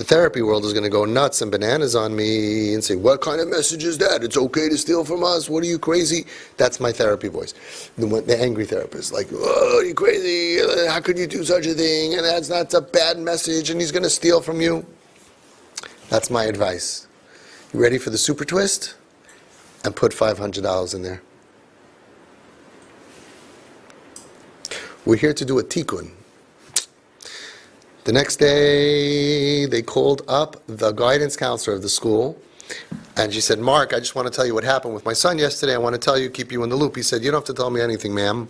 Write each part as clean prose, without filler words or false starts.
The therapy world is going to go nuts and bananas on me and say, what kind of message is that? It's okay to steal from us? What are you, crazy? That's my therapy voice. The angry therapist, like, oh, are you crazy? How could you do such a thing? And that's a bad message, and he's going to steal from you. That's my advice. You ready for the super twist? And put $500 in there. We're here to do a tikkun. The next day, they called up the guidance counselor of the school, and she said, Mark, I just want to tell you what happened with my son yesterday. I want to tell you, keep you in the loop. He said, you don't have to tell me anything, ma'am.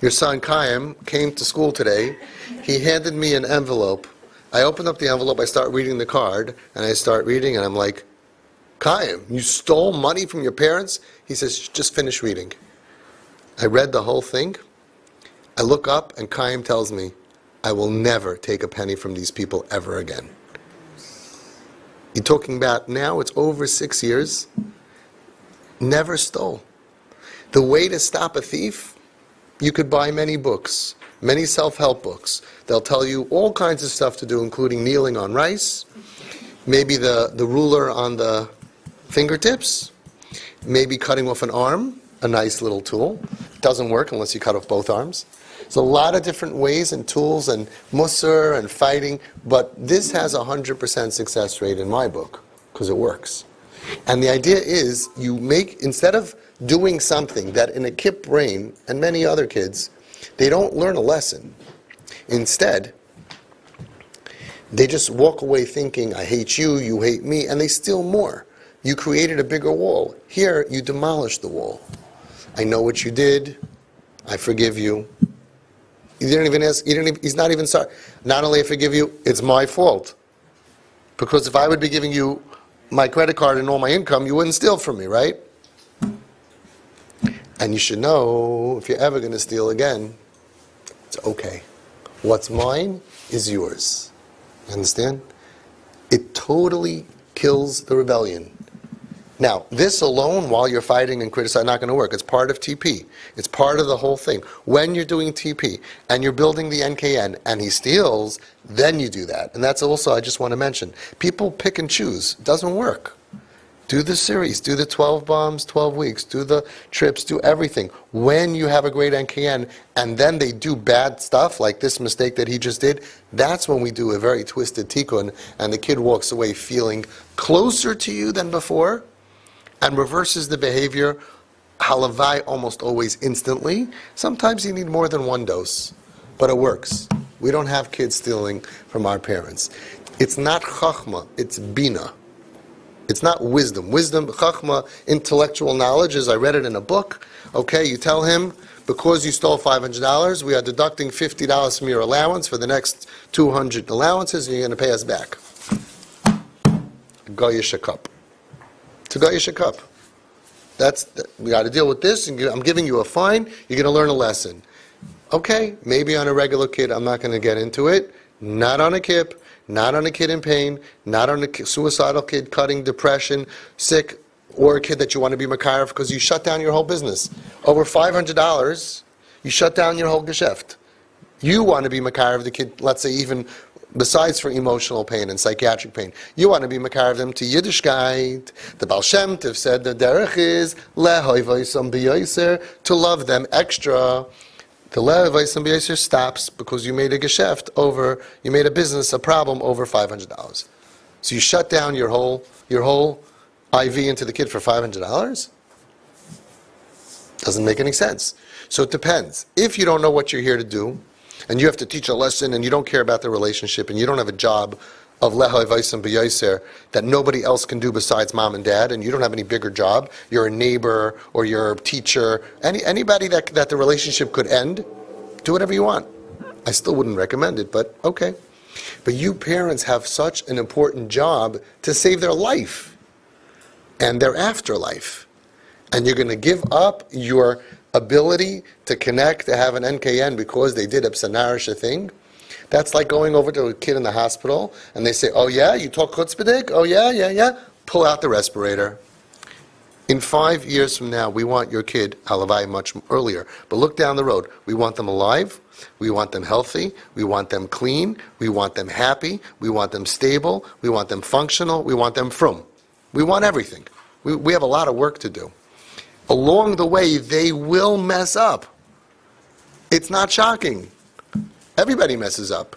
Your son, Chaim, came to school today. He handed me an envelope. I opened up the envelope, I start reading the card, and I start reading, and I'm like, Chaim, you stole money from your parents? He says, just finish reading. I read the whole thing. I look up, and Chaim tells me, I will never take a penny from these people ever again. You're talking about now, it's over 6 years. Never stole. The way to stop a thief, you could buy many books, many self-help books. They'll tell you all kinds of stuff to do, including kneeling on rice, maybe the ruler on the fingertips, maybe cutting off an arm, a nice little tool. It doesn't work unless you cut off both arms. There's a lot of different ways and tools and musar and fighting, but this has a 100% success rate in my book, because it works. And the idea is, you make, instead of doing something that in a KIP brain, and many other kids, they don't learn a lesson. Instead, they just walk away thinking, I hate you, you hate me, and they steal more. You created a bigger wall. Here, you demolished the wall. I know what you did. I forgive you. You didn't even ask, he's not even sorry. Not only I forgive you, it's my fault. Because if I would be giving you my credit card and all my income, you wouldn't steal from me, right? And you should know, if you're ever going to steal again, it's okay. What's mine is yours. Understand? It totally kills the rebellion. Now, this alone, while you're fighting and criticizing, not going to work. It's part of TP. It's part of the whole thing. When you're doing TP and you're building the NKN and he steals, then you do that. And that's also, I just want to mention, people pick and choose. It doesn't work. Do the series. Do the 12 bombs, 12 weeks. Do the trips. Do everything. When you have a great NKN and then they do bad stuff, like this mistake that he just did, that's when we do a very twisted tikkun and the kid walks away feeling closer to you than before, and reverses the behavior, halavai, almost always instantly. Sometimes you need more than one dose, but it works. We don't have kids stealing from our parents. It's not chachma, it's binah. It's not wisdom. Wisdom, chachma, intellectual knowledge, as I read it in a book. Okay, you tell him, because you stole $500, we are deducting $50 from your allowance for the next 200 allowances, and you're going to pay us back. Goyish a cup. To Goyish a cup. We got to deal with this, and I'm giving you a fine, you're going to learn a lesson. Okay, maybe on a regular kid, I'm not going to get into it. Not on a KIP, not on a kid in pain, not on a suicidal kid cutting, depression, sick, or a kid that you want to be makarev because you shut down your whole business. Over $500, you shut down your whole geschäft. You want to be makarev the kid, let's say even besides for emotional pain and psychiatric pain. You want to be makarev them to Yiddishkeit. The Baal Shem Tov said the derech is lehoivaisam b'yoser, to love them extra. The lehoivaisam b'yoser stops because you made a geschäft over, you made a business a problem over $500. So you shut down your whole IV into the kid for $500? Doesn't make any sense. So it depends. If you don't know what you're here to do, and you have to teach a lesson, and you don't care about the relationship, and you don't have a job of lehoy vaisam b'yoser that nobody else can do besides mom and dad, and you don't have any bigger job, you're a neighbor, or you're a teacher, anybody that the relationship could end, do whatever you want. I still wouldn't recommend it, but okay. But you parents have such an important job to save their life and their afterlife. And you're going to give up your ability to connect, to have an NKN because they did a psanarish thing. That's like going over to a kid in the hospital and they say, oh yeah, you talk chutzpahdik? Oh yeah, pull out the respirator. In 5 years from now, we want your kid, halavai, much earlier. But look down the road. We want them alive. We want them healthy. We want them clean. We want them happy. We want them stable. We want them functional. We want them frum. We want everything. We have a lot of work to do. Along the way, they will mess up. It's not shocking. Everybody messes up.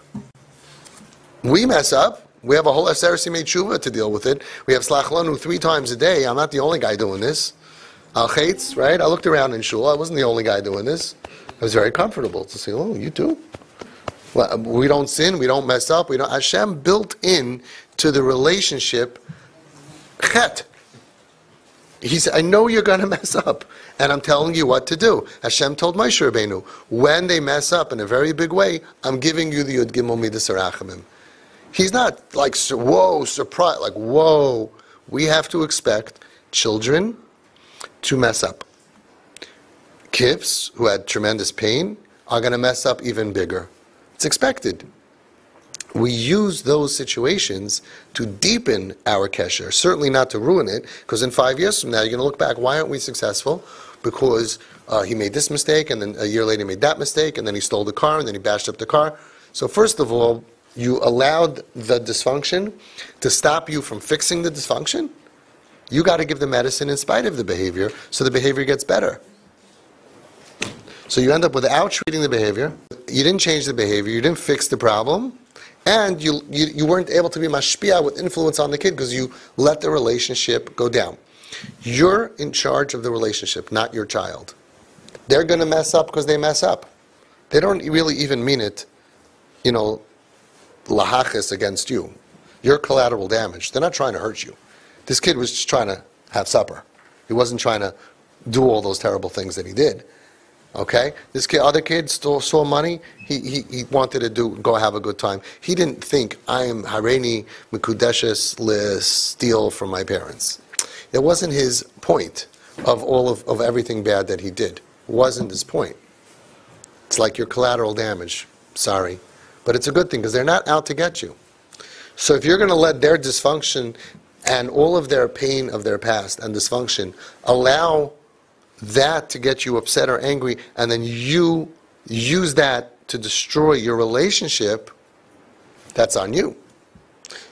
We mess up. We have a whole Aseret Yemei Teshuvah to deal with it. We have Slach Lanu 3 times a day. I'm not the only guy doing this. Al Chaitz, right? I looked around in shul. I wasn't the only guy doing this. I was very comfortable to say, oh, you too? Well, we don't sin. We don't mess up. Hashem built in to the relationship chet. He said, I know you're going to mess up, and I'm telling you what to do. Hashem told Moshe Rabbeinu, when they mess up in a very big way, I'm giving you the Yud Gimel Midas Harachamim. He's not like, whoa, surprise, like, whoa. We have to expect children to mess up. KIPS, who had tremendous pain, are going to mess up even bigger. It's expected. We use those situations to deepen our kesher, certainly not to ruin it, because in 5 years from now, you're going to look back, why aren't we successful? Because he made this mistake, and then a year later he made that mistake, and then he stole the car, and then he bashed up the car. So first of all, you allowed the dysfunction to stop you from fixing the dysfunction. You got to give the medicine in spite of the behavior, so the behavior gets better. So you end up without treating the behavior, you didn't change the behavior, you didn't fix the problem, and you weren't able to be mashpia with influence on the kid because you let the relationship go down. You're in charge of the relationship, not your child. They're going to mess up because they mess up. They don't really even mean it, lahachis against you. You're collateral damage. They're not trying to hurt you. This kid was just trying to have supper. He wasn't trying to do all those terrible things that he did. Okay? Other kid saw money. He wanted to go have a good time. He didn't think, I am Hareini Mikudeshes le steal from my parents. It wasn't his point of everything bad that he did. It wasn't his point. It's like your collateral damage. Sorry. But it's a good thing because they're not out to get you. So if you're going to let their dysfunction and all of their pain of their past and dysfunction allow that to get you upset or angry, and then you use that to destroy your relationship, that's on you.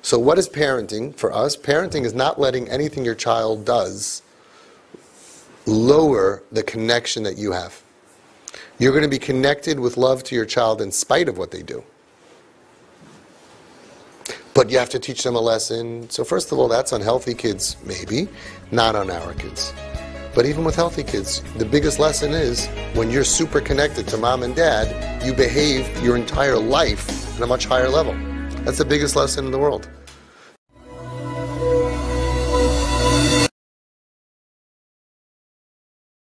So what is parenting for us? Parenting is not letting anything your child does lower the connection that you have. You're going to be connected with love to your child in spite of what they do. But you have to teach them a lesson. So first of all, that's on healthy kids, maybe, not on our kids. But even with healthy kids, the biggest lesson is when you're super connected to mom and dad, you behave your entire life at a much higher level. That's the biggest lesson in the world.